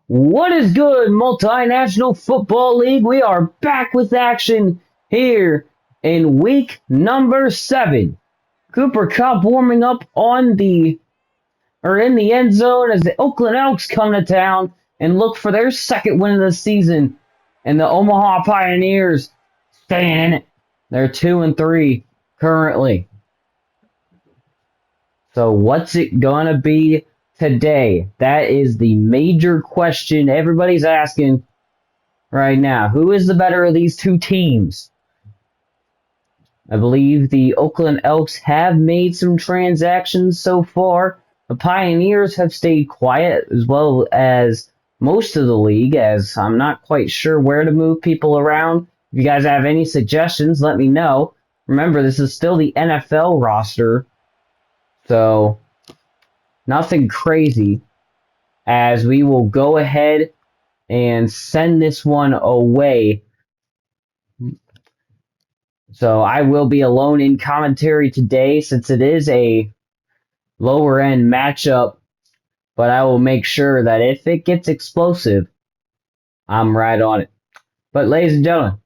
What is good, Multinational Football League? We are back with action here in week number 7. Cooper Kupp warming up in the end zone as the Oakland Elks come to town and look for their second win of the season. And the Omaha Pioneers staying in it. They're 2-3 currently. So what's it gonna be today? That is the major question everybody's asking right now. Who is the better of these two teams? I believe the Oakland Elks have made some transactions so far. The Pioneers have stayed quiet as well as most of the league, as I'm not quite sure where to move people around. If you guys have any suggestions, let me know. Remember, this is still the NFL roster, so nothing crazy, as we will go ahead and send this one away. So I will be alone in commentary today since it is a lower end matchup, but I will make sure that if it gets explosive, I'm right on it. But ladies and gentlemen,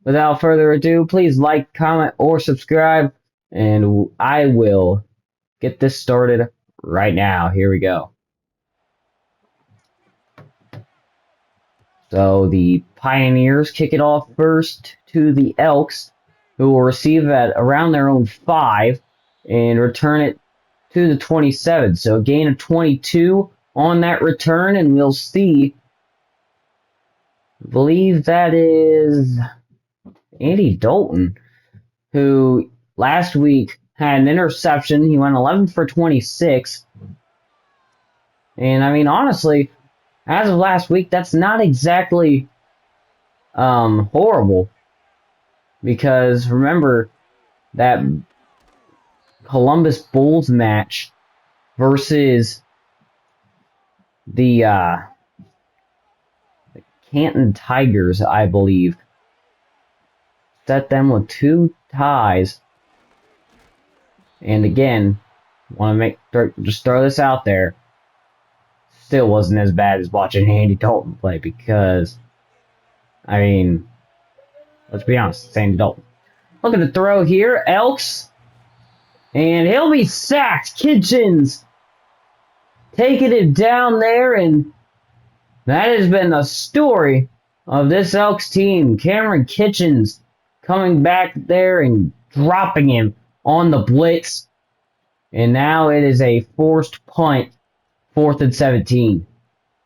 without further ado, please like, comment, or subscribe, and I will get this started right now. Here we go. So the Pioneers kick it off first to the Elks, who will receive at around their own 5 and return it to the 27. So a gain of 22 on that return, and we'll see. I believe that is Andy Dalton, who last week had an interception. He went 11 for 26. And I mean, honestly, as of last week, that's not exactly horrible. Because remember that Columbus Bulls match versus the Canton Tigers, I believe, set them with 2 ties. And again, want to just throw this out there. Still wasn't as bad as watching Andy Dalton play because, I mean, let's be honest, it's Andy Dalton. Look at the throw here, Elks. And he'll be sacked. Kitchens taking it down there, and that has been the story of this Elks team. Cameron Kitchens coming back there and dropping him on the blitz. And now it is a forced punt, 4th and 17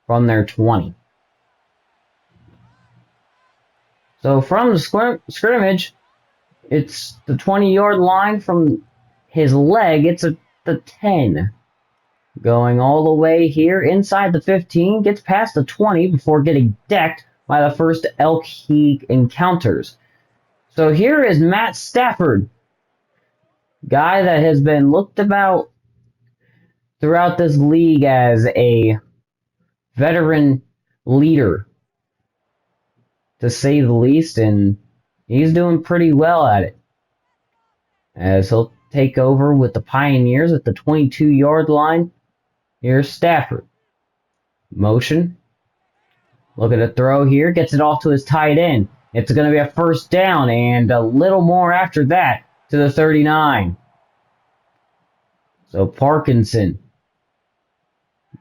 from their 20. So from the scrimmage, it's the 20-yard line. From his leg, it's the 10. Going all the way here inside the 15, gets past the 20 before getting decked by the first Elk he encounters. So here is Matt Stafford, guy that has been looked about throughout this league as a veteran leader, to say the least, and he's doing pretty well at it, as he'll take over with the Pioneers at the 22-yard line. Here's Stafford. Motion. Look at the throw here. Gets it off to his tight end. It's going to be a first down and a little more after that to the 39. So Parkinson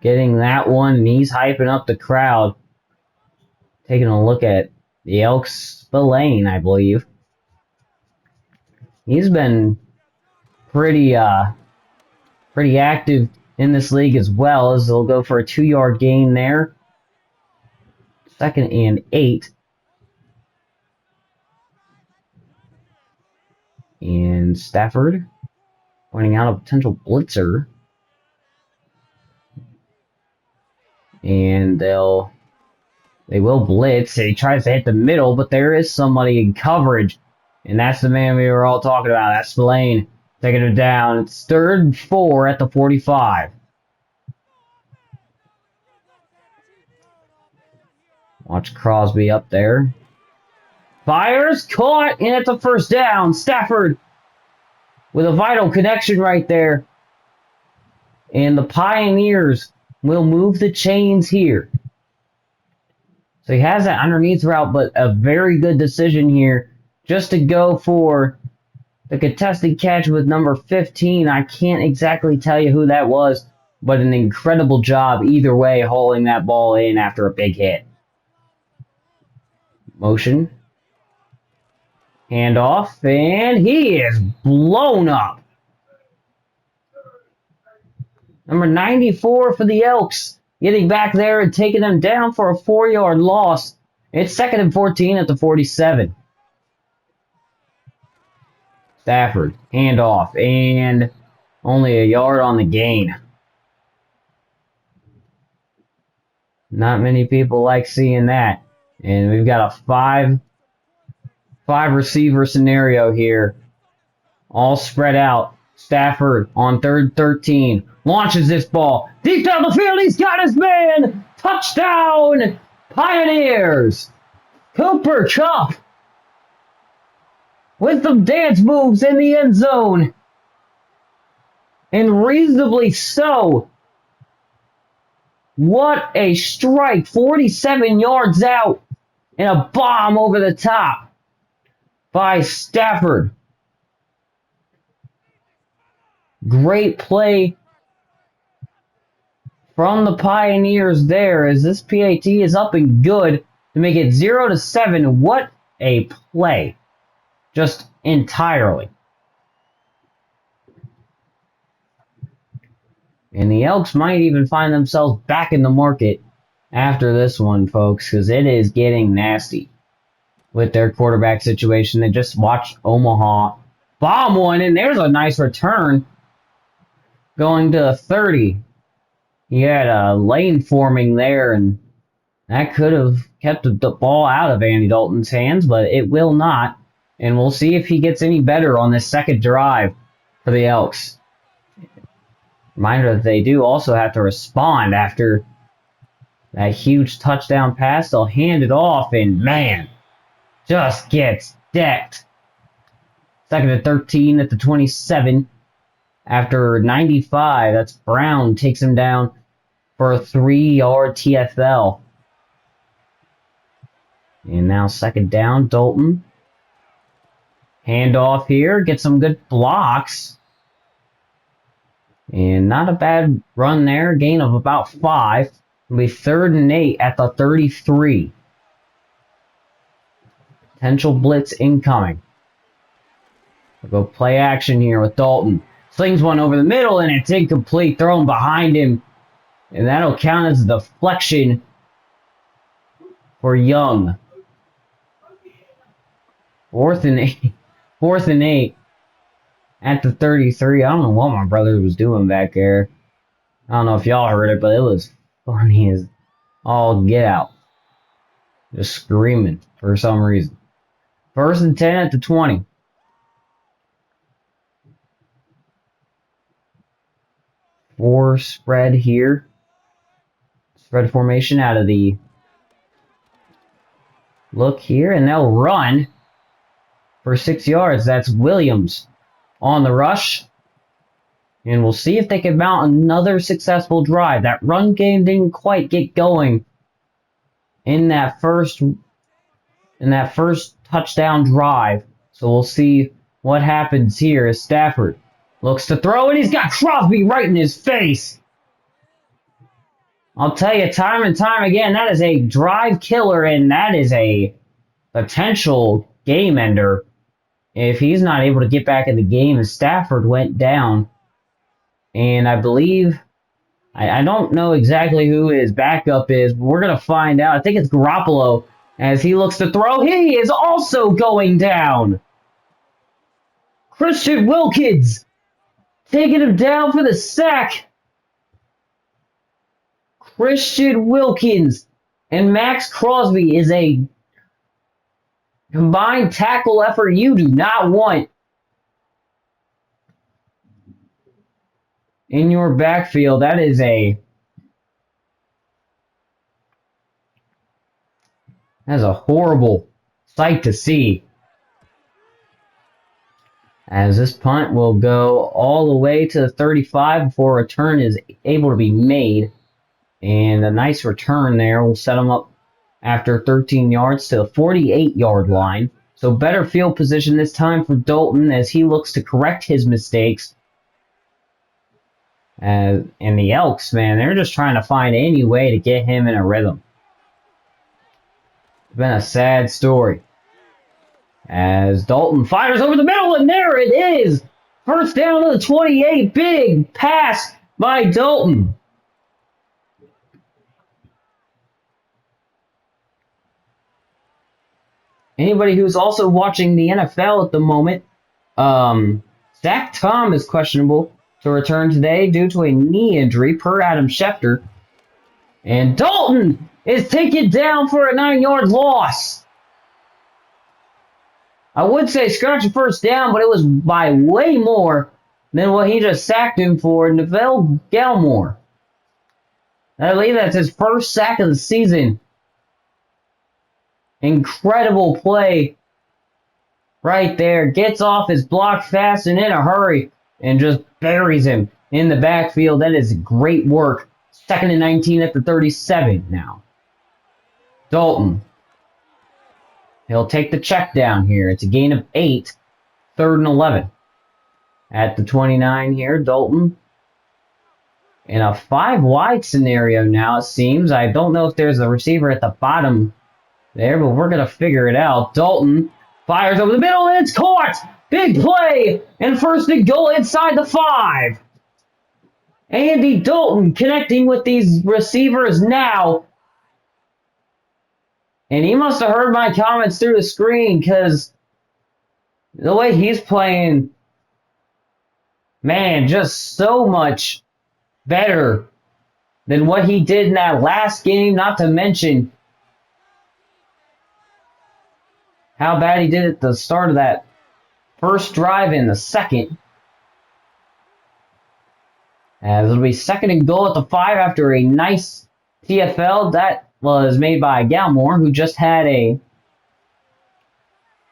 getting that one, and he's hyping up the crowd. Taking a look at the Elks Spillane, I believe. He's been pretty active in this league as well, as they'll go for a 2-yard gain there. 2nd and 8. And Stafford pointing out a potential blitzer. And they will blitz. He tries to hit the middle, but there is somebody in coverage. And that's the man we were all talking about. That's Spillane taking it down. It's 3rd and 4 at the 45. Watch Crosby up there. Fires, caught, and it's a first down. Stafford with a vital connection right there. And the Pioneers will move the chains here. So he has that underneath route, but a very good decision here just to go for the contested catch with number 15. I can't exactly tell you who that was, but an incredible job either way hauling that ball in after a big hit. Motion. Handoff, and he is blown up. Number 94 for the Elks, getting back there and taking them down for a 4-yard loss. It's 2nd and 14 at the 47. Stafford, handoff, and only a yard on the gain. Not many people like seeing that. And we've got a five receiver scenario here. All spread out. Stafford on 3rd and 13. Launches this ball. Deep down the field. He's got his man. Touchdown. Pioneers. Cooper Kupp with some dance moves in the end zone. And reasonably so. What a strike. 47 yards out. And a bomb over the top by Stafford. Great play from the Pioneers there as this PAT is up and good to make it 0-7. What a play. Just entirely. And the Elks might even find themselves back in the market after this one, folks, because it is getting nasty with their quarterback situation. They just watched Omaha bomb one, and there's a nice return going to 30. He had a lane forming there, and that could have kept the ball out of Andy Dalton's hands, but it will not. And we'll see if he gets any better on this second drive for the Elks. Reminder that they do also have to respond after that huge touchdown pass. They'll hand it off, and man, just gets decked. 2nd and 13 at the 27. After 95, that's Brown takes him down for a 3-yard TFL. And now 2nd down, Dalton. Handoff here, get some good blocks. And not a bad run there, gain of about 5. It'll be 3rd and 8 at the 33. Potential blitz incoming. We'll go play action here with Dalton. Slings one over the middle, and it's incomplete, thrown behind him. And that'll count as a deflection for Young. 4th and 8. 4th and 8 at the 33. I don't know what my brother was doing back there. I don't know if y'all heard it, but it was funny as all get out. Just screaming for some reason. 1st and 10 at the 20. Four spread here. Spread formation out of the look here, and they'll run for 6 yards. That's Williams on the rush. And we'll see if they can mount another successful drive. That run game didn't quite get going in that first touchdown drive. So we'll see what happens here as Stafford looks to throw, and he's got Crosby right in his face. I'll tell you time and time again, that is a drive killer, and that is a potential game ender if he's not able to get back in the game. As Stafford went down, and I believe, I don't know exactly who his backup is, but we're going to find out. I think it's Garoppolo as he looks to throw. He is also going down. Christian Wilkins taking him down for the sack. Christian Wilkins and Max Crosby is a combined tackle effort you do not want in your backfield. That is a horrible sight to see. As this punt will go all the way to the 35 before a return is able to be made. And a nice return there will set them up after 13 yards to the 48-yard line. So better field position this time for Dalton as he looks to correct his mistakes. And the Elks, man, they're just trying to find any way to get him in a rhythm. It's been a sad story. As Dalton fires over the middle, and there it is! First down to the 28, big pass by Dalton. Anybody who's also watching the NFL at the moment, Zach Tom is questionable to return today due to a knee injury per Adam Schefter. And Dalton is taken down for a 9-yard loss. I would say scratch a first down, but it was by way more than what he just sacked him for, Neville Gallimore. I believe that's his first sack of the season. Incredible play right there. Gets off his block fast and in a hurry and just buries him in the backfield. That is great work. 2nd and 19 at the 37 now. Dalton. He'll take the check down here. It's a gain of 8. 3rd and 11. At the 29 here, Dalton. In a 5-wide scenario now, it seems. I don't know if there's a receiver at the bottom there, but we're going to figure it out. Dalton fires over the middle, and it's caught! Big play! And first and goal inside the 5. Andy Dalton connecting with these receivers now. And he must have heard my comments through the screen, because the way he's playing, man, just so much better than what he did in that last game, not to mention how bad he did at the start of that first drive in the second. As it'll be 2nd and goal at the 5 after a nice TFL that was made by Gallimore, who just had a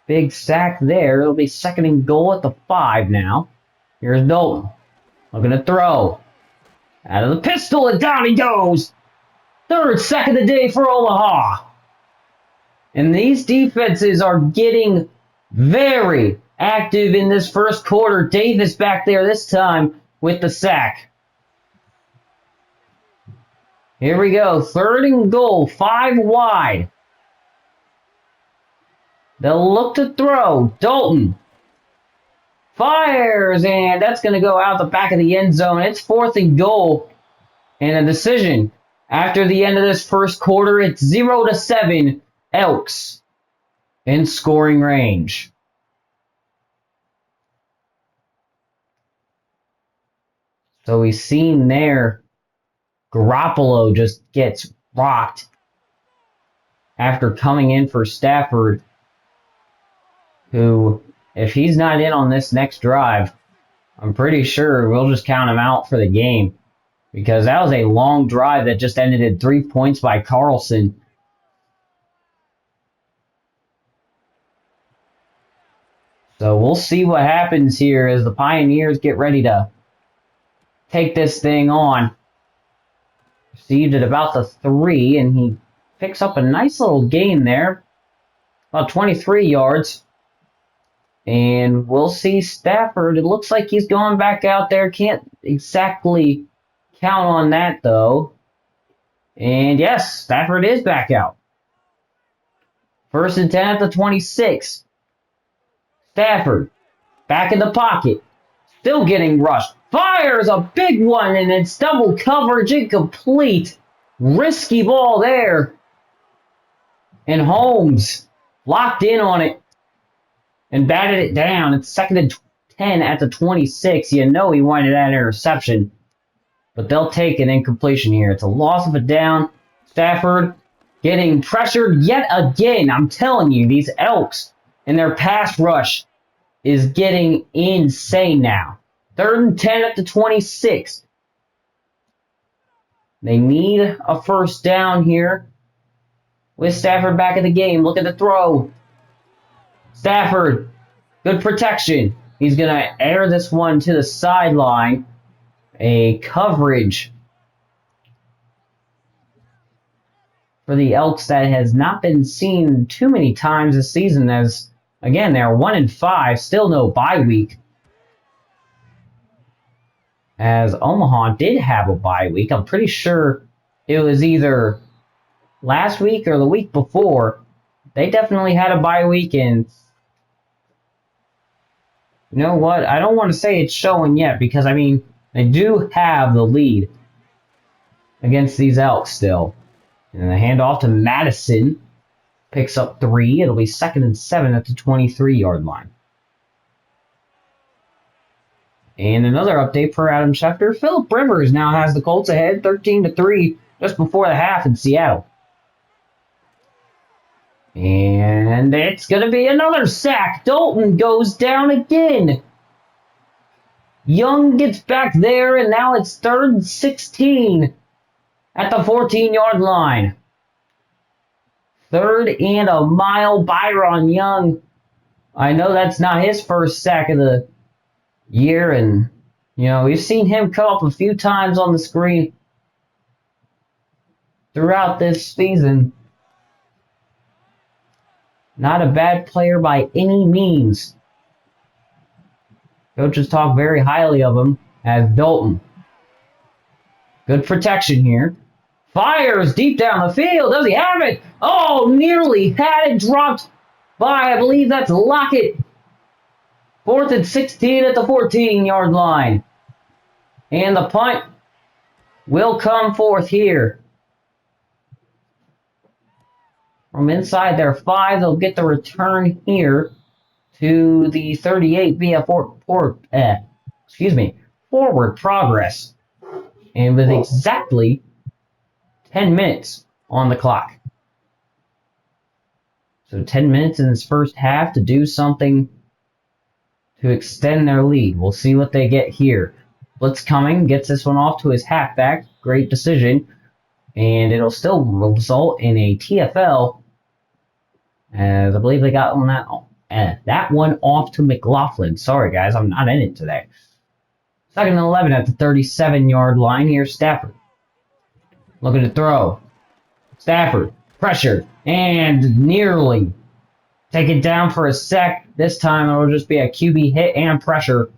big sack there. It'll be 2nd and goal at the 5 now. Here's Dalton. Looking to throw. Out of the pistol, and down he goes. 3rd sack of the day for Omaha. And these defenses are getting very active in this first quarter. Davis back there this time with the sack. Here we go. 3rd and goal. 5 wide. They'll look to throw. Dalton fires, and that's going to go out the back of the end zone. It's 4th and goal. And a decision. After the end of this first quarter, it's 0-7. Elks in scoring range. So we've seen there, Garoppolo just gets rocked after coming in for Stafford, who, if he's not in on this next drive, I'm pretty sure we'll just count him out for the game, because that was a long drive that just ended in 3 points by Carlson. So we'll see what happens here as the Pioneers get ready to take this thing on. Received at about the 3, and he picks up a nice little gain there. About 23 yards. And we'll see Stafford. It looks like he's going back out there. Can't exactly count on that, though. And yes, Stafford is back out. 1st and 10 at the 26. Stafford, back in the pocket, still getting rushed. Fires a big one, and it's double coverage incomplete. Risky ball there. And Holmes locked in on it and batted it down. It's 2nd and 10 at the 26. You know he wanted that interception, but they'll take an incompletion here. It's a loss of a down. Stafford getting pressured yet again. I'm telling you, these Elks and their pass rush is getting insane now. 3rd and 10 at the 26. They need a first down here with Stafford back in the game. Look at the throw. Stafford, good protection. He's going to air this one to the sideline. A coverage for the Elks that has not been seen too many times this season, as again they're 1-5, still no bye week. As Omaha did have a bye week, I'm pretty sure it was either last week or the week before. They definitely had a bye week, and you know what? I don't want to say it's showing yet because, I mean, they do have the lead against these Elks still. And the handoff to Madison picks up 3. It'll be 2nd and 7 at the 23-yard line. And another update for Adam Schefter. Phillip Rivers now has the Colts ahead 13-3 just before the half in Seattle. And it's going to be another sack. Dalton goes down again. Young gets back there, and now it's 3rd and 16 at the 14-yard line. 3rd and a mile. Byron Young. I know that's not his first sack of the year, and you know we've seen him come up a few times on the screen throughout this season. Not a bad player by any means. Coaches talk very highly of him as Dalton. Good protection here. Fires deep down the field. Does he have it? Oh, nearly had it dropped by, I believe that's Lockett. 4th and 16 at the 14-yard line. And the punt will come forth here. From inside their 5, they'll get the return here to the 38 via forward progress. And with exactly 10 minutes on the clock. So 10 minutes in this first half to do something to extend their lead. We'll see what they get here. Blitz coming, gets this one off to his halfback. Great decision. And it'll still result in a TFL. As I believe they got on that one off to McLaughlin. Sorry, guys, I'm not in it today. 2nd and 11 at the 37-yard line. Here's Stafford. Looking to throw. Stafford, pressure, and nearly take it down for a sack. This time it'll just be a QB hit and pressure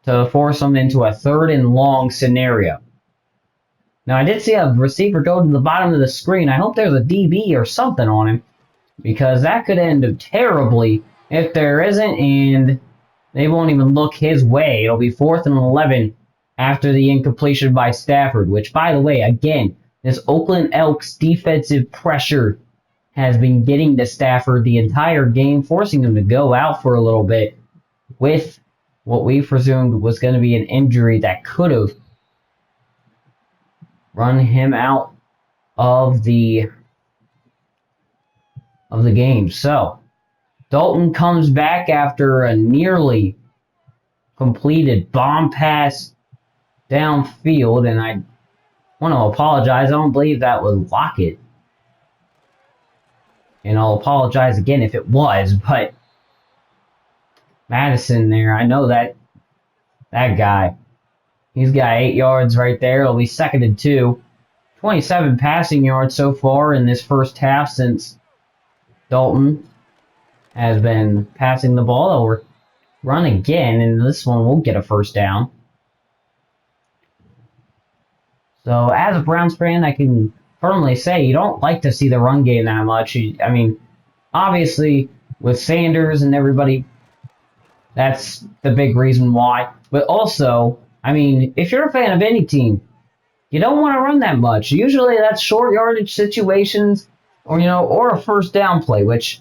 to force them into a 3rd and long scenario. Now, I did see a receiver go to the bottom of the screen. I hope there's a DB or something on him, because that could end up terribly if there isn't, and they won't even look his way. It'll be 4th and 11 after the incompletion by Stafford, which, by the way, again, this Oakland Elks defensive pressure has been getting to Stafford the entire game, forcing him to go out for a little bit with what we presumed was going to be an injury that could have run him out of the game. So, Dalton comes back after a nearly completed bomb pass downfield, and I want to apologize. I don't believe that was Lockett. And I'll apologize again if it was, but Madison there, I know that guy. He's got 8 yards right there. It'll be 2nd and 2. 27 passing yards so far in this first half since Dalton has been passing the ball. They'll run again, and this one will get a first down. So as a Browns fan, I can firmly say you don't like to see the run game that much. I mean, obviously, with Sanders and everybody, that's the big reason why. But also, I mean, if you're a fan of any team, you don't want to run that much. Usually that's short yardage situations or a first down play, which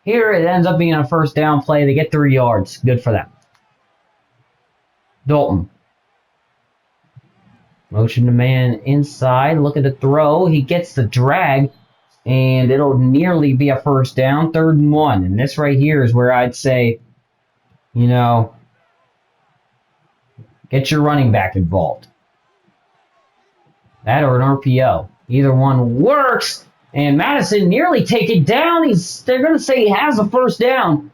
here it ends up being a first down play. They get 3 yards. Good for them. Dalton. Motion to man inside, looking to throw. He gets the drag, and it'll nearly be a first down, 3rd and 1. And this right here is where I'd say, get your running back involved. That or an RPO. Either one works, and Madison nearly taken down. They're going to say he has a first down.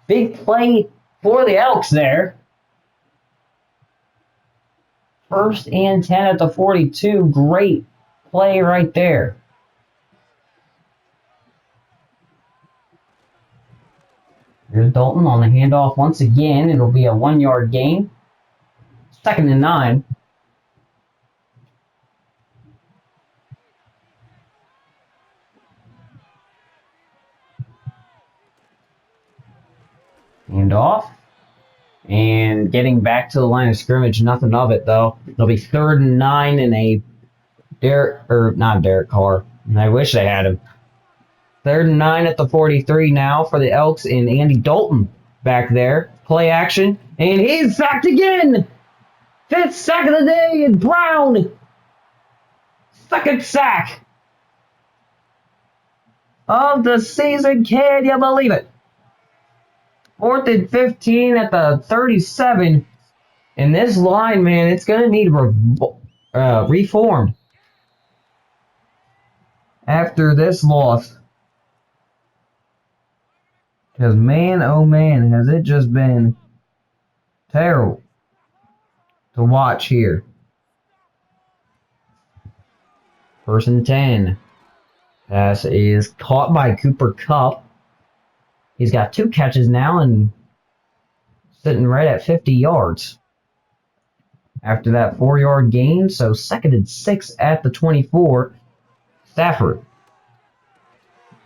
Big play for the Elks there. 1st and 10 at the 42. Great play right there. Here's Dalton on the handoff once again. It'll be a 1-yard gain. 2nd and 9. Handoff. And getting back to the line of scrimmage, nothing of it though. It'll be 3rd and 9 in a not Derek Carr. I wish they had him. 3rd and 9 at the 43 now for the Elks, and Andy Dalton back there. Play action, and he's sacked again! 5th sack of the day, and Brown! 2nd sack of the season, can you believe it? 4th and 15 at the 37. And this line, man, it's going to need reformed after this loss. Because, man, oh man, has it just been terrible to watch here. 1st and 10. Pass is caught by Cooper Kupp. He's got 2 catches now and sitting right at 50 yards. After that 4-yard gain, so 2nd and 6 at the 24. Stafford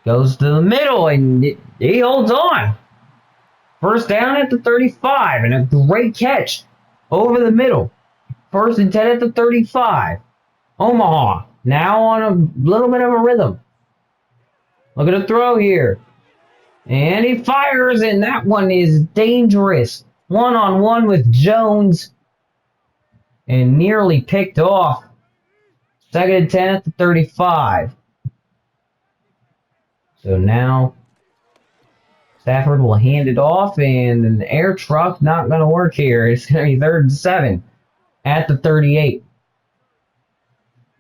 goes to the middle and he holds on. 1st down at the 35 and a great catch over the middle. 1st and 10 at the 35. Omaha now on a little bit of a rhythm. Look at the throw here. And he fires, and that one is dangerous. 1-on-1 with Jones. And nearly picked off. 2nd and 10 at the 35. So now Stafford will hand it off, and an air truck not going to work here. It's going to be 3rd and 7 at the 38.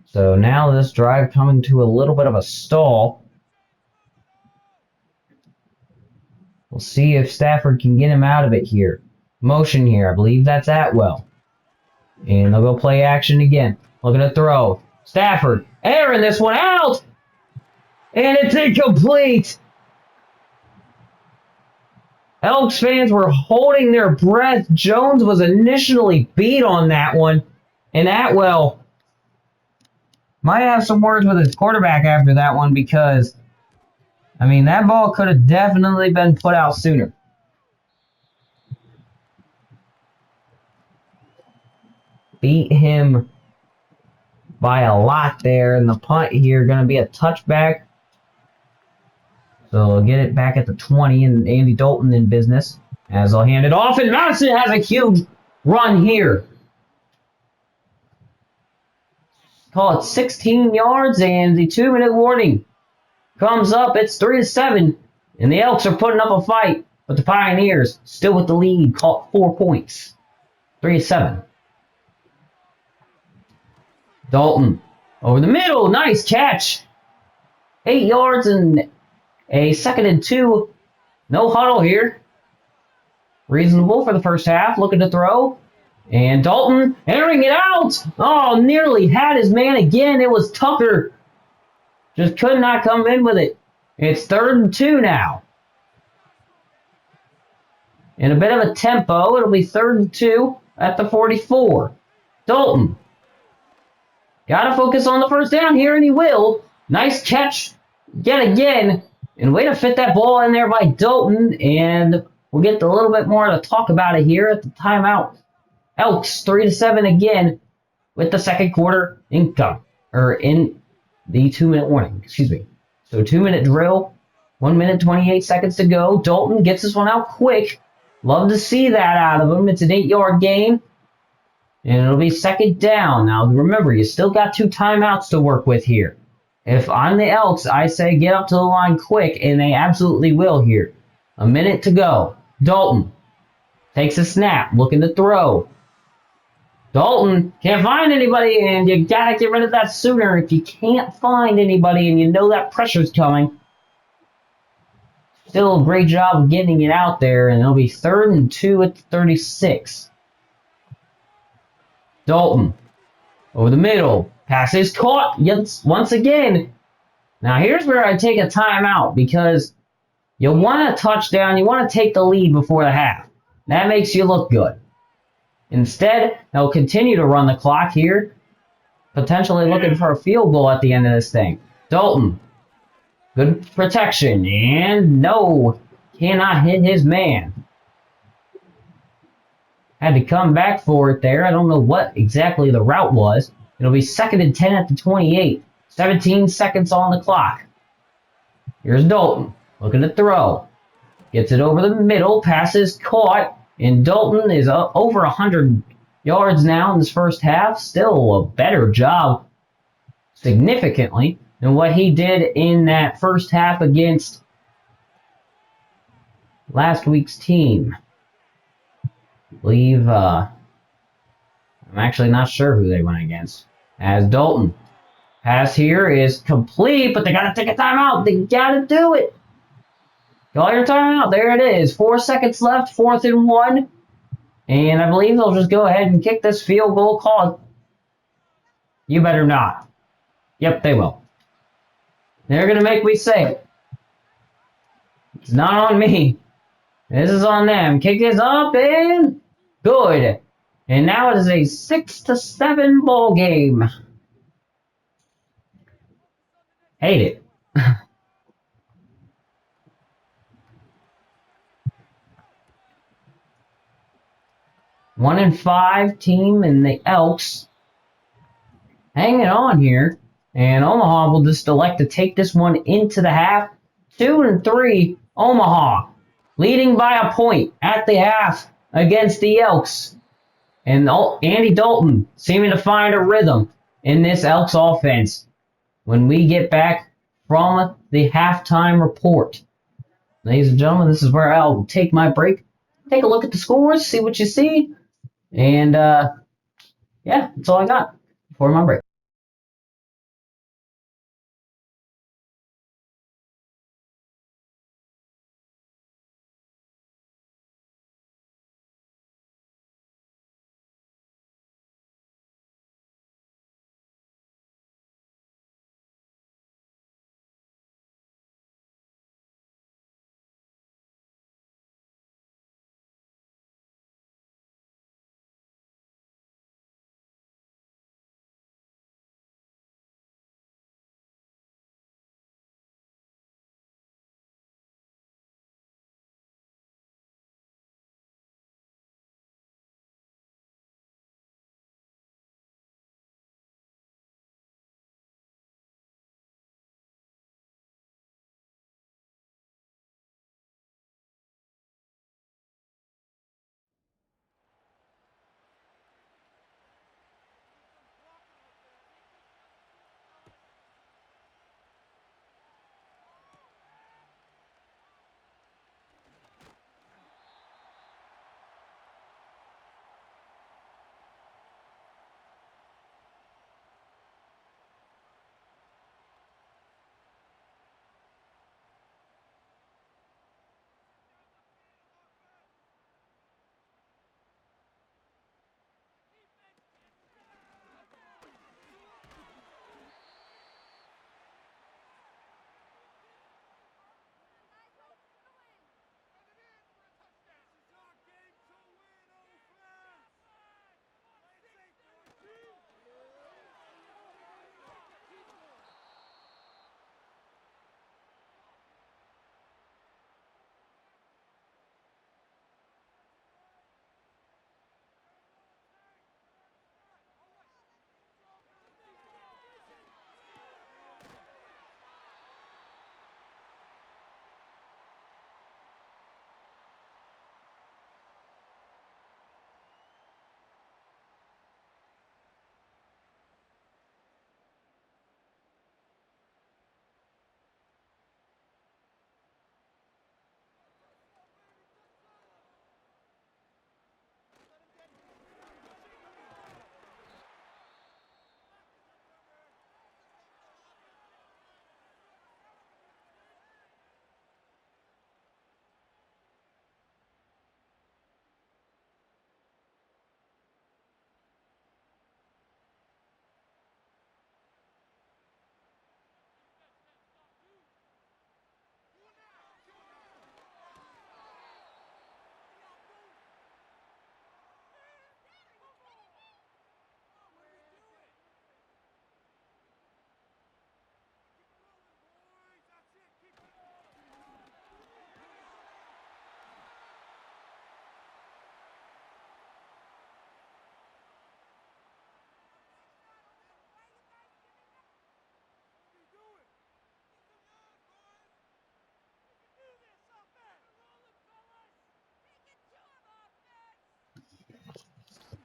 So now this drive coming to a little bit of a stall. We'll see if Stafford can get him out of it here. Motion here. I believe that's Atwell. And they'll go play action again. Look at the throw. Stafford airing this one out. And it's incomplete. Elks fans were holding their breath. Jones was initially beat on that one. And Atwell might have some words with his quarterback after that one because, I mean, that ball could have definitely been put out sooner. Beat him by a lot there, and the punt here going to be a touchback. So we'll get it back at the 20, and Andy Dalton in business as they'll hand it off, and Madison has a huge run here. Call it 16 yards, and the 2-minute warning comes up. It's 3-7, and the Elks are putting up a fight, but the Pioneers still with the lead, caught 4 points. 3-7. Dalton over the middle, nice catch. 8 yards and a 2nd and 2. No huddle here. Reasonable for the first half. Looking to throw. And Dalton airing it out. Oh, nearly had his man again. It was Tucker. Just could not come in with it. It's 3rd and 2 now. In a bit of a tempo, it'll be 3rd and 2 at the 44. Dalton. Gotta focus on the first down here, and he will. Nice catch yet again. And way to fit that ball in there by Dalton. And we'll get a little bit more to talk about it here at the timeout. Elks 3-7 again with the second quarter in the 2-minute warning. Excuse me. So 2-minute drill. 1 minute, 28 seconds to go. Dalton gets this one out quick. Love to see that out of him. It's an 8-yard gain. And it'll be 2nd down. Now, remember, you still got 2 timeouts to work with here. If I'm the Elks, I say get up to the line quick, and they absolutely will here. A minute to go. Dalton takes a snap, looking to throw. Dalton can't find anybody, and you got to get rid of that sooner. If you can't find anybody and you know that pressure's coming, still a great job of getting it out there, and it'll be 3rd and 2 at the 36. Dalton over the middle. Pass is caught once again. Now here's where I take a timeout because You want a touchdown, you want to take the lead before the half. That makes you look good. Instead, they'll continue to run the clock here, potentially looking for a field goal at the end of this thing. Dalton, good protection, and no, cannot hit his man. Had to come back for it there. I don't know what exactly the route was. It'll be 2nd and 10 at the 28. 17 seconds on the clock. Here's Dalton, looking to throw. Gets it over the middle, passes caught, and Dalton is over 100 yards now in this first half. Still a better job, significantly, than what he did in that first half against last week's team. I believe, I'm actually not sure who they went against. As Dalton. Pass here is complete, but they gotta take a timeout. They gotta do it. Call your timeout. There it is. 4 seconds left, 4th and 1. And I believe they'll just go ahead and kick this field goal. Call it. You better not. Yep, they will. They're gonna make me say it. It's not on me. This is on them. Kick is up and good. And now it is a 6-7 ball game. Hate it. 1-5 team in the Elks hanging on here, and Omaha will just elect to take this one into the half. 2-3 Omaha leading by a point at the half against the Elks, and Andy Dalton seeming to find a rhythm in this Elks offense. When we get back from the halftime report, ladies and gentlemen, this is where I'll take my break, take a look at the scores, see what you see. And yeah, that's all I got for my break.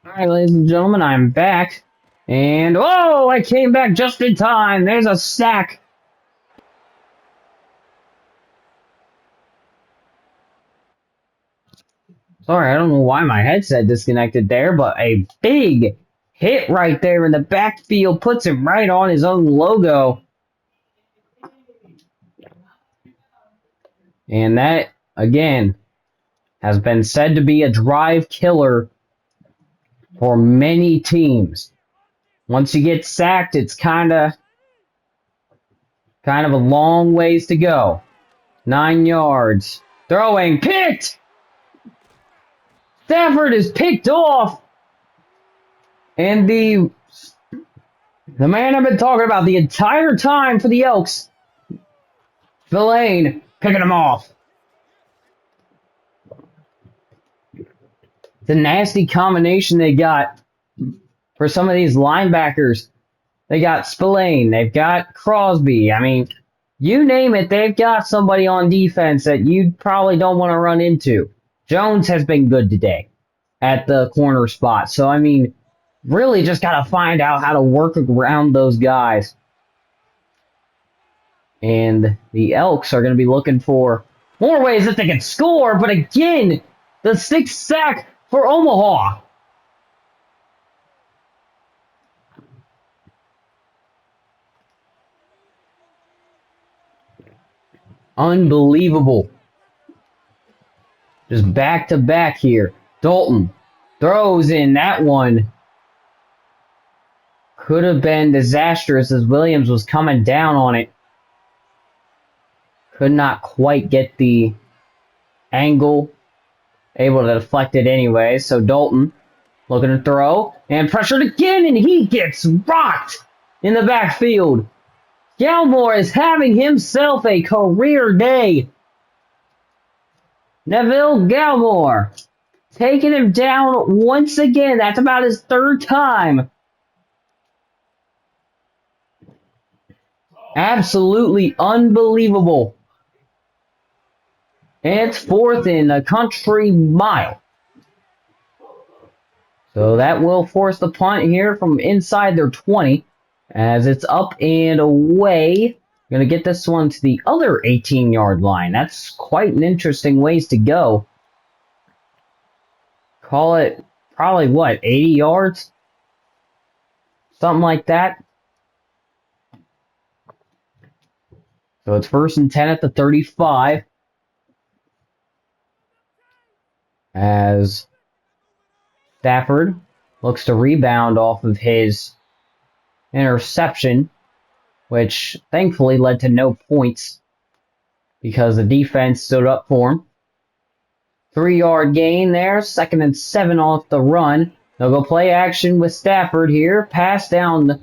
Alright, ladies and gentlemen, I'm back. And, oh, I came back just in time. There's a sack. Sorry, I don't know why my headset disconnected there, but a big hit right there in the backfield puts him right on his own logo. And that, again, has been said to be a drive killer for many teams. Once you get sacked, it's kind of a long ways to go. 9 yards. Throwing, picked! Stafford is picked off! And the man I've been talking about the entire time for the Elks, Villain, picking him off. The nasty combination they got for some of these linebackers. They got Spillane, they've got Crosby. I mean, you name it, they've got somebody on defense that you probably don't want to run into. Jones has been good today at the corner spot. So, I mean, really just got to find out how to work around those guys. And the Elks are going to be looking for more ways that they can score. But again, the 6th sack for Omaha. Unbelievable. Just back to back here. Dalton throws in that one. Could have been disastrous as Williams was coming down on it. Could not quite get the angle. Able to deflect it anyway. So Dalton looking to throw. And pressured again. And he gets rocked in the backfield. Galmore is having himself a career day. Neville Galmore taking him down once again. That's about his 3rd time. Absolutely unbelievable. And it's 4th in a country mile. So that will force the punt here from inside their 20. As it's up and away. Going to get this one to the other 18-yard line. That's quite an interesting ways to go. Call it probably, what, 80 yards? Something like that. So it's 1st and 10 at the 35. As Stafford looks to rebound off of his interception, which thankfully led to no points because the defense stood up for him. 3-yard gain there, 2nd and 7 off the run. They'll go play action with Stafford here. Pass down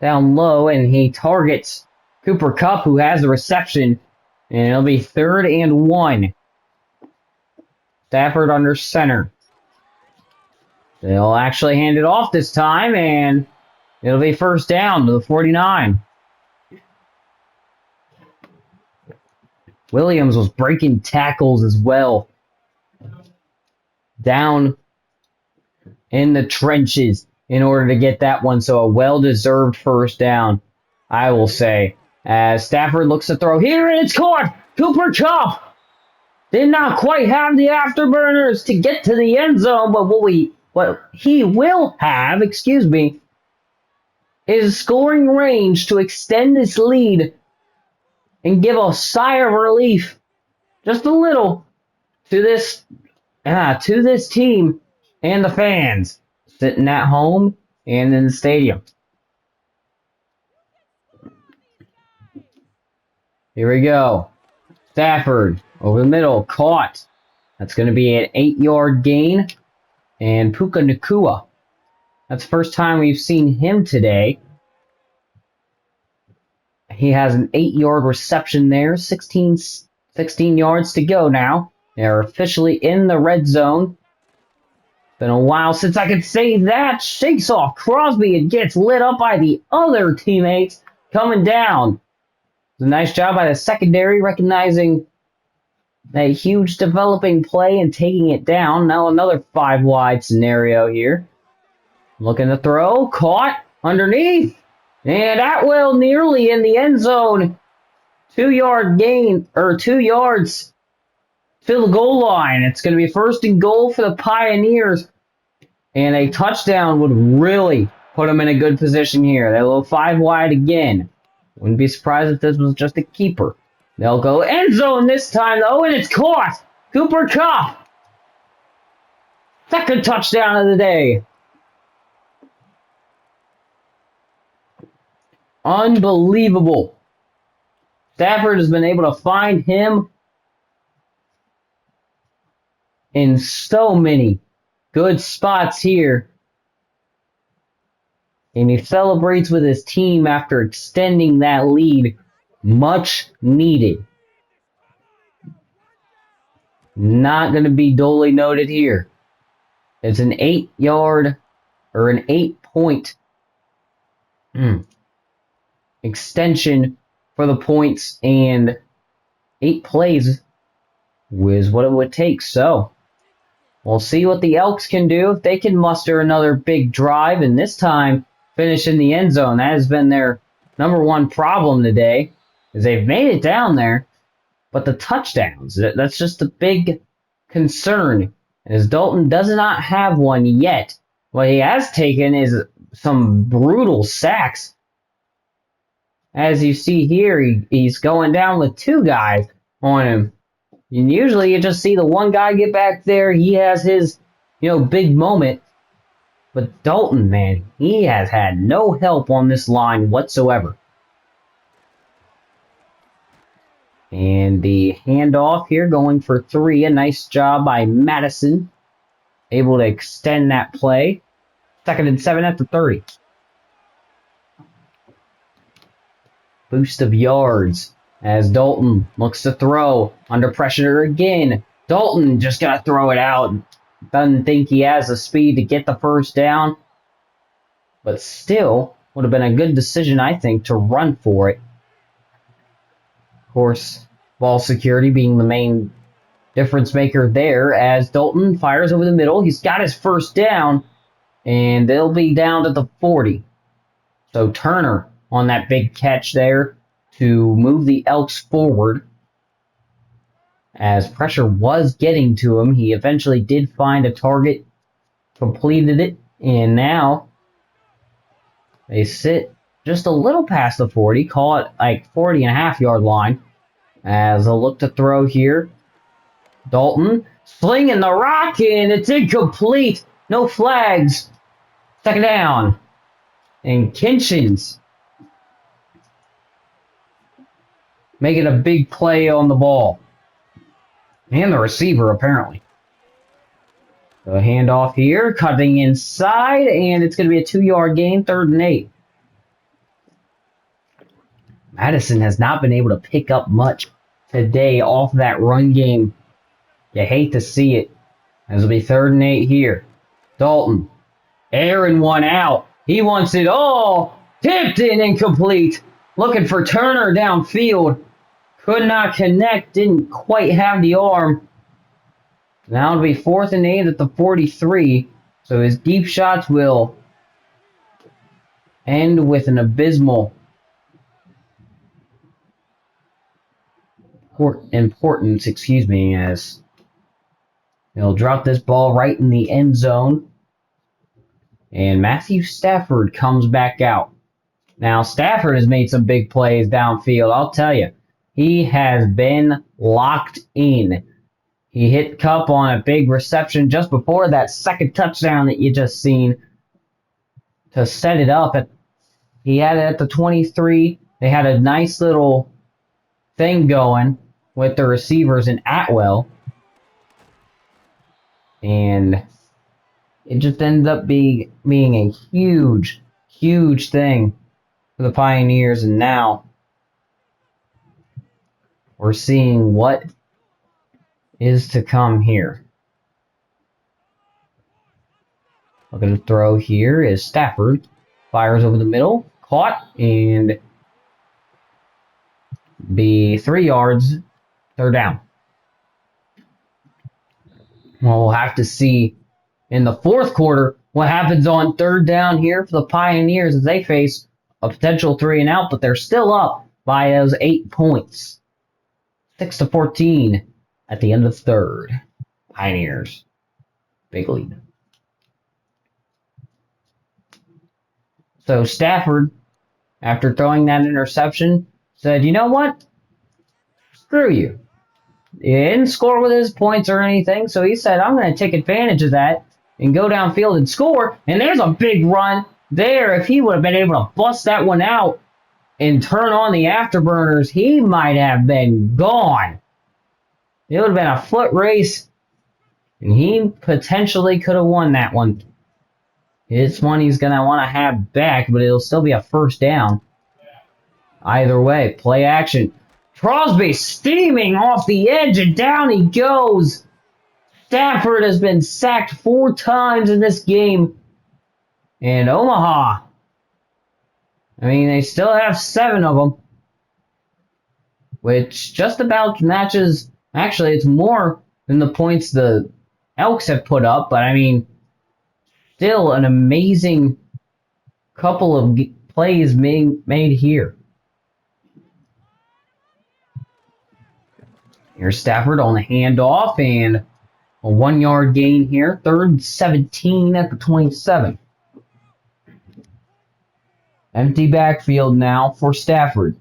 low, and he targets Cooper Kupp, who has the reception, and it'll be 3rd and 1. Stafford under center. They'll actually hand it off this time, and it'll be 1st down to the 49. Williams was breaking tackles as well. Down in the trenches in order to get that one. So a well-deserved 1st down, I will say. As Stafford looks to throw here, and it's caught! Cooper Kupp did not quite have the afterburners to get to the end zone, but what he will have, is scoring range to extend this lead and give a sigh of relief, just a little, to this team and the fans sitting at home and in the stadium. Here we go. Stafford over the middle, caught. That's going to be an 8-yard gain. And Puka Nacua. That's the first time we've seen him today. He has an 8-yard reception there. 16 yards to go now. They're officially in the red zone. Been a while since I could say that. Shakes off Crosby and gets lit up by the other teammates coming down. It's a nice job by the secondary recognizing That huge developing play and taking it down. Now another 5 wide scenario here. Looking to throw. Caught underneath. And Atwell nearly in the end zone. 2 yard gain, or 2 yards to the goal line. It's going to be first and goal for the Pioneers. And a touchdown would really put them in a good position here. They'll go 5 wide again. Wouldn't be surprised if this was just a keeper. They'll go end zone this time, though, and it's caught. Cooper Kupp. Second touchdown of the day. Unbelievable. Stafford has been able to find him in so many good spots here. And he celebrates with his team after extending that lead. Much needed. Not going to be duly noted here. It's an 8-yard or an 8-point extension for the points, and 8 plays was what it would take. So we'll see what the Elks can do if they can muster another big drive, and this time finish in the end zone. That has been their #1 problem today, is they've made it down there, but the touchdowns, that's just a big concern. As Dalton does not have one yet. What he has taken is some brutal sacks. As you see here, he's going down with 2 guys on him. And usually you just see the one guy get back there. He has his, big moment. But Dalton, man, he has had no help on this line whatsoever. And the handoff here going for 3. A nice job by Madison. Able to extend that play. 2nd and 7 at the 30. Boost of yards as Dalton looks to throw. Under pressure again. Dalton just got to throw it out. Doesn't think he has the speed to get the first down. But still, would have been a good decision, I think, to run for it. Of course, ball security being the main difference maker there as Dalton fires over the middle. He's got his first down, and they'll be down to the 40. So Turner on that big catch there to move the Elks forward. As pressure was getting to him, he eventually did find a target, completed it, and now they sit just a little past the 40, call it like 40.5-yard line, as they'll look to throw here. Dalton slinging the rock, and it's incomplete. No flags. 2nd down. And Kinchins making a big play on the ball. And the receiver, apparently. So handoff here, cutting inside, and it's going to be a 2-yard gain, 3rd and 8. Madison has not been able to pick up much today off that run game. You hate to see it. As it'll be 3rd and 8 here. Dalton, airing one out. He wants it all. Tipped in, incomplete. Looking for Turner downfield. Could not connect. Didn't quite have the arm. Now it'll be 4th and 8 at the 43. So his deep shots will end with an abysmal importance, as he'll drop this ball right in the end zone. And Matthew Stafford comes back out. Now, Stafford has made some big plays downfield, I'll tell you. He has been locked in. He hit Kupp on a big reception just before that 2nd touchdown that you just seen to set it up. He had it at the 23. They had a nice little thing going with the receivers in Atwell. And it just ended up being a huge, huge thing for the Pioneers. And now we're seeing what is to come here. Looking to throw here is Stafford. Fires over the middle. Caught and be 3 yards. 3rd down. Well, we'll have to see in the fourth quarter what happens on third down here for the Pioneers as they face a potential 3-and-out, but they're still up by those 8 points. 6-14 at the end of third. Pioneers. Big lead. So Stafford, after throwing that interception, said, you know what? Screw you. He didn't score with his points or anything, so he said, I'm going to take advantage of that and go downfield and score. And there's a big run there. If he would have been able to bust that one out and turn on the afterburners, he might have been gone. It would have been a foot race, and he potentially could have won that one. It's one he's going to want to have back, but it'll still be a first down. Either way, play action. Crosby steaming off the edge, and down he goes. Stafford has been sacked 4 times in this game. And Omaha, I mean, they still have 7 of them, which just about matches. Actually, it's more than the points the Elks have put up, but I mean, still an amazing couple of plays being made here. Here's Stafford on the handoff and a 1-yard gain here. 3rd and 17 at the 27. Empty backfield now for Stafford.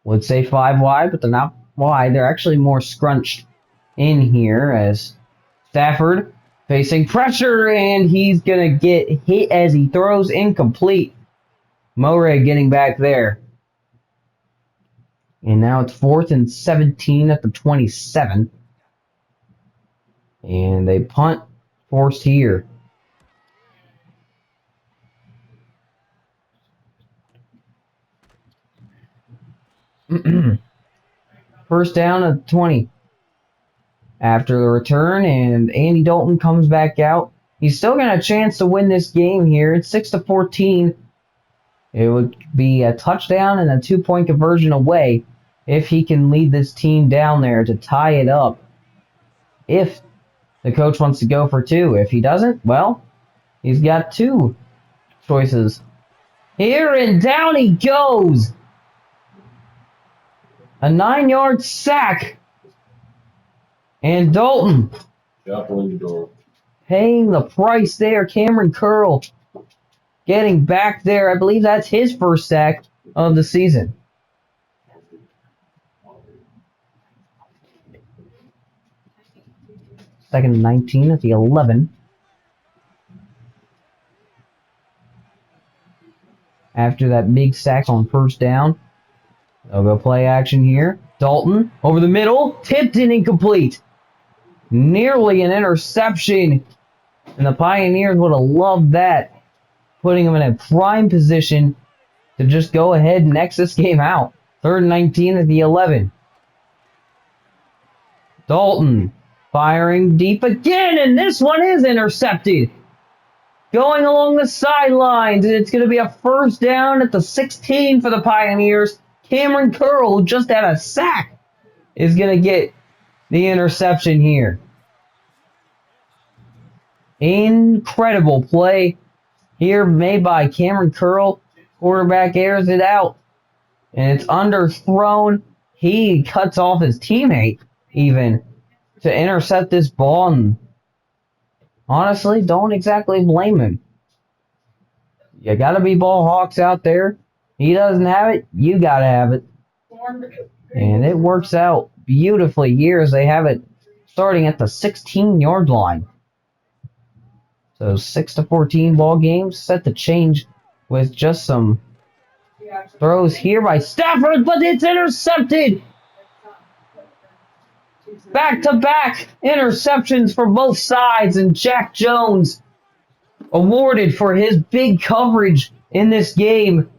Would say 5 wide, but they're not wide. They're actually more scrunched in here as Stafford facing pressure, and he's going to get hit as he throws incomplete. Moray getting back there. And now it's 4th and 17 at the 27. And a punt forced here. First down at 20. After the return, and Andy Dalton comes back out. He's still got a chance to win this game here. It's 6-14. It would be a touchdown and a 2-point conversion away if he can lead this team down there to tie it up. If the coach wants to go for 2. If he doesn't, well, he's got 2 choices. Here and down he goes. A 9-yard sack. And Dalton paying the price there. Cameron Curl getting back there. I believe that's his first sack of the season. Second and 19 at the 11. After that big sack on first down, they'll go play action here. Dalton over the middle, tipped and incomplete. Nearly an interception, and the Pioneers would have loved that, putting them in a prime position to just go ahead and X this game out. 3rd and 19 at the 11. Dalton firing deep again, and this one is intercepted. Going along the sidelines, and it's going to be a first down at the 16 for the Pioneers. Cameron Curl, who just had a sack, is going to get the interception here. Incredible play here made by Cameron Curl. Quarterback airs it out, and it's underthrown. He cuts off his teammate even to intercept this ball, and honestly, don't exactly blame him. You got to be ball hawks out there. He doesn't have it, you got to have it. And it works out beautifully here as they have it starting at the 16-yard line. So 6-14 ball game, set to change with just some throws here by Stafford, but it's intercepted. Back-to-back interceptions for both sides, and Jack Jones awarded for his big coverage in this game.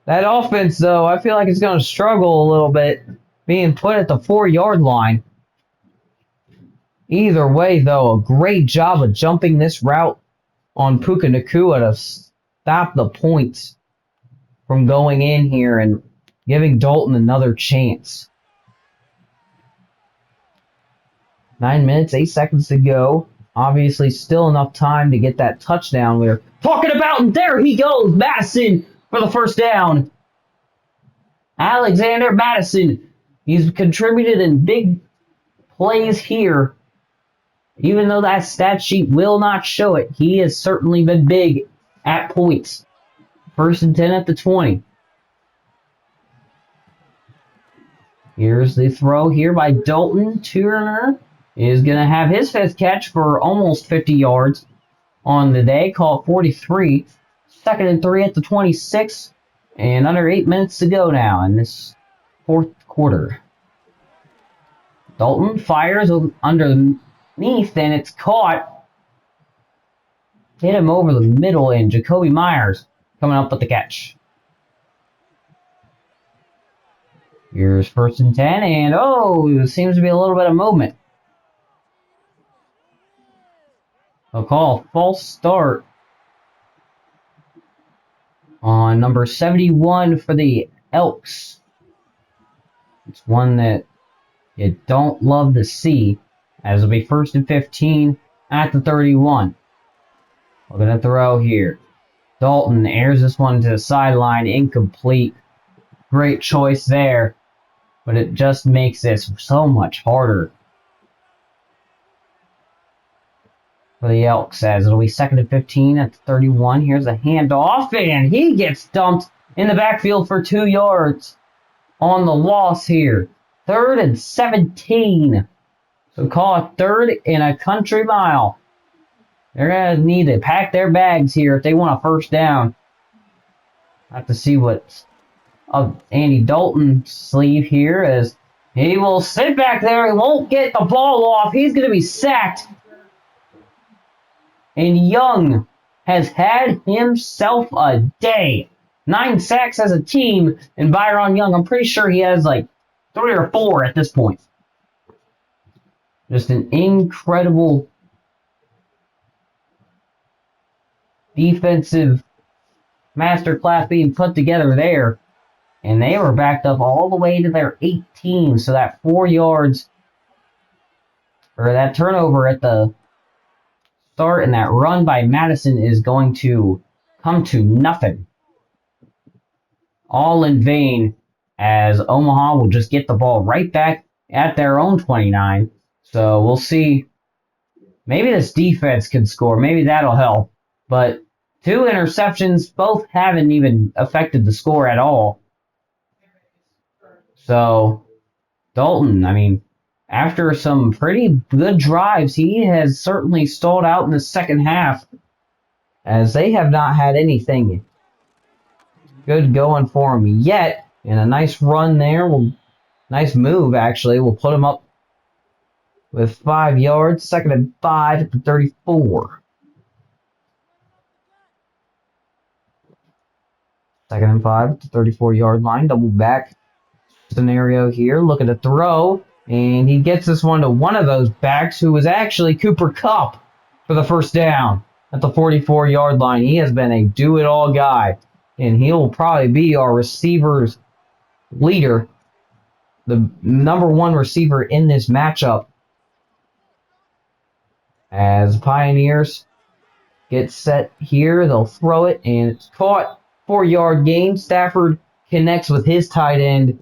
That offense, though, I feel like it's going to struggle a little bit, being put at the 4-yard line. Either way, though, a great job of jumping this route on Puka Nacua to stop the points from going in here and giving Dalton another chance. 9 minutes, 8 seconds to go. Obviously, still enough time to get that touchdown we're talking about. And there he goes, Madison for the first down. Alexander Madison. He's contributed in big plays here. Even though that stat sheet will not show it, he has certainly been big at points. 1st and 10 at the 20. Here's the throw here by Dalton. Turner is going to have his 5th catch for almost 50 yards on the day. Call it 43. 2nd and 3 at the 26. And under 8 minutes to go now in this 4th quarter. Dalton fires underneath and it's caught. Hit him over the middle and Jacoby Myers coming up with the catch. Here's 1st and 10, and oh, seems to be a little bit of movement. They'll call a false start on number 71 for the Elks. It's one that you don't love to see, as it'll be 1st and 15 at the 31. We're going to throw here. Dalton airs this one to the sideline, incomplete. Great choice there. But it just makes this so much harder for the Elks, as it'll be 2nd and 15 at the 31. Here's a handoff, and he gets dumped in the backfield for 2 yards on the loss here. 3rd and 17. So call it 3rd and a country mile. They're going to need to pack their bags here if they want a 1st down. I have to see what's of Andy Dalton's sleeve here, as he will sit back there. He won't get the ball off. He's going to be sacked. And Young has had himself a day. 9 sacks as a team, and Byron Young, I'm pretty sure he has like 3 or 4 at this point. Just an incredible defensive masterclass being put together there. And they were backed up all the way to their 18. So that 4 yards, or that turnover at the start and that run by Madison is going to come to nothing. All in vain, as Omaha will just get the ball right back at their own 29. So we'll see. Maybe this defense can score. Maybe that'll help. But 2 interceptions, both haven't even affected the score at all. So, Dalton, I mean, after some pretty good drives, he has certainly stalled out in the second half, as they have not had anything good going for him yet. And a nice run there, nice move actually, will put him up with 5 yards, 2nd and 5 at the 34. 2nd and 5 at the 34-yard line, double back scenario here. Looking to throw, and he gets this one to one of those backs, who was actually Cooper Kupp, for the 1st down at the 44-yard line. He has been a do-it-all guy, and he'll probably be our receivers leader, the number 1 receiver in this matchup, as Pioneers get set here. They'll throw it, and it's caught. 4-yard gain. Stafford connects with his tight end.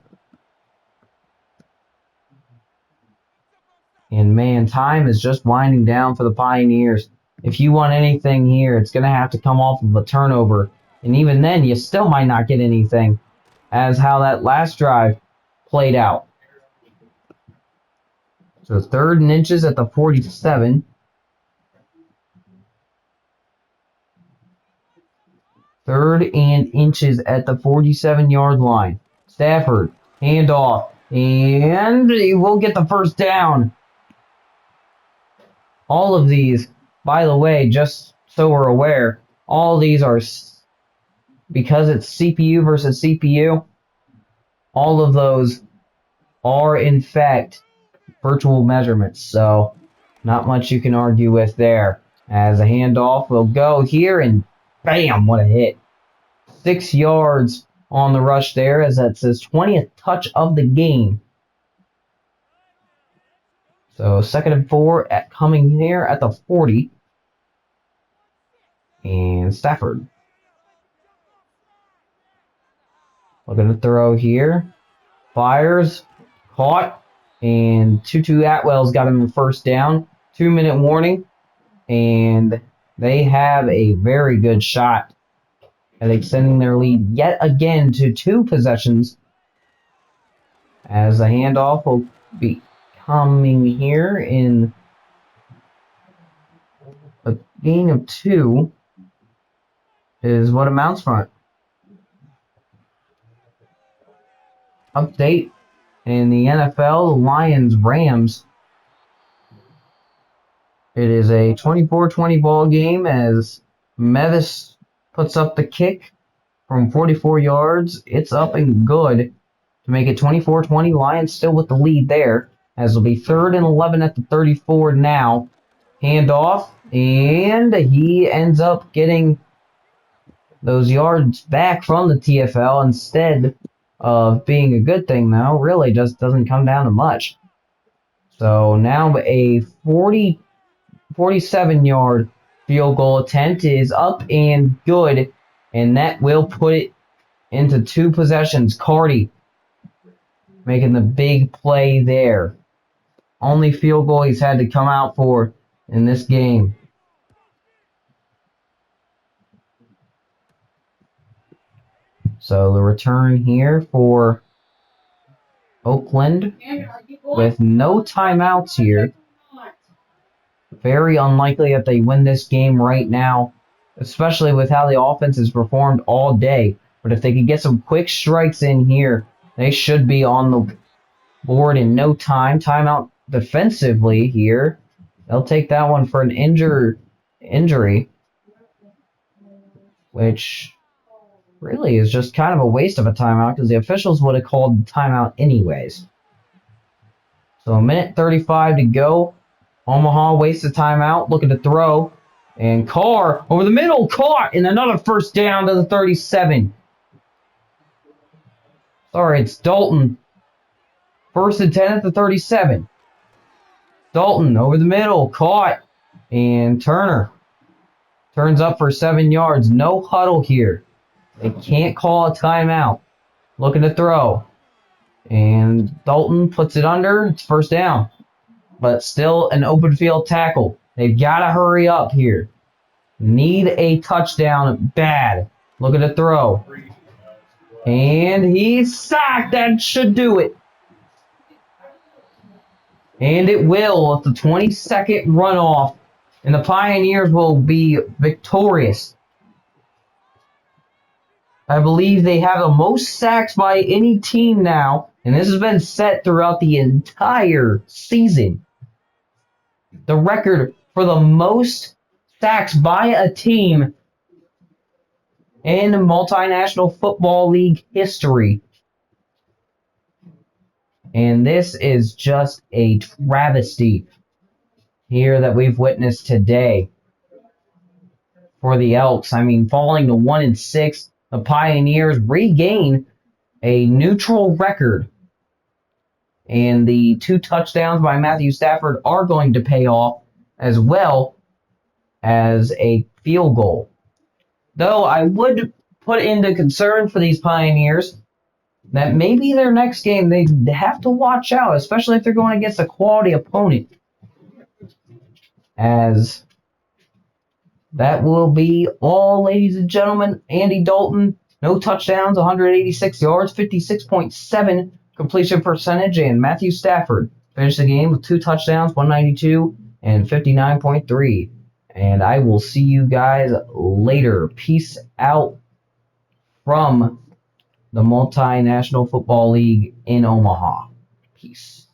And man, time is just winding down for the Pioneers. If you want anything here, it's going to have to come off of a turnover. And even then, you still might not get anything, as how that last drive played out. So 3rd and inches at the 47. 3rd and inches at the 47-yard line. Stafford, handoff, and he will get the 1st down. All of these, by the way, just so we're aware, all of these are, because it's CPU versus CPU, all of those are in fact virtual measurements. So not much you can argue with there. As a handoff will go here, and bam, what a hit. 6 yards on the rush there, as that's his 20th touch of the game. So 2nd and 4 coming here at the 40. And Stafford. Looking to throw here. Fires. Caught. And Tutu Atwell's got him the first down. 2-minute warning. And they have a very good shot at extending their lead yet again to 2 possessions. As the handoff will be coming here in a gain of 2 is what amounts from it. Update in the NFL, the Lions-Rams. It is a 24-20 ball game as Mevis puts up the kick from 44 yards. It's up and good to make it 24-20. Lions still with the lead there, as it'll be 3rd and 11 at the 34 now. Handoff, and he ends up getting those yards back from the TFL instead of being a good thing, though. Really just doesn't come down to much. So now a 47-yard field goal attempt is up and good, and that will put it into 2 possessions. Carty making the big play there. Only field goal he's had to come out for in this game. So the return here for Oakland with no timeouts here. Very unlikely that they win this game right now, especially with how the offense has performed all day. But if they could get some quick strikes in here, they should be on the board in no time. Timeout defensively here. They'll take that one for an injury, which really is just kind of a waste of a timeout because the officials would have called the timeout anyways. So 1:35 to go. Omaha wastes a timeout, looking to throw. And Carr over the middle, caught, and another first down to the 37. Sorry, it's Dalton. 1st and 10 at the 37. Dalton over the middle, caught. And Turner turns up for 7 yards. No huddle here. They can't call a timeout. Looking to throw. And Dalton puts it under. It's first down. But still an open field tackle. They've got to hurry up here. Need a touchdown bad. Looking to throw. And he's sacked. That should do it. And it will with the 22nd runoff. And the Pioneers will be victorious. I believe they have the most sacks by any team now. And this has been set throughout the entire season. The record for the most sacks by a team in multinational football league history. And this is just a travesty here that we've witnessed today for the Elks. I mean, falling to 1-6, the Pioneers regain a neutral record. And the 2 touchdowns by Matthew Stafford are going to pay off, as well as a field goal. Though I would put into concern for these Pioneers that maybe their next game they have to watch out, especially if they're going against a quality opponent. As that will be all, ladies and gentlemen. Andy Dalton, no touchdowns, 186 yards, 56.7 completion percentage, and Matthew Stafford finished the game with 2 touchdowns, 192 and 59.3. And I will see you guys later. Peace out from the Multinational Football League in Omaha. Peace.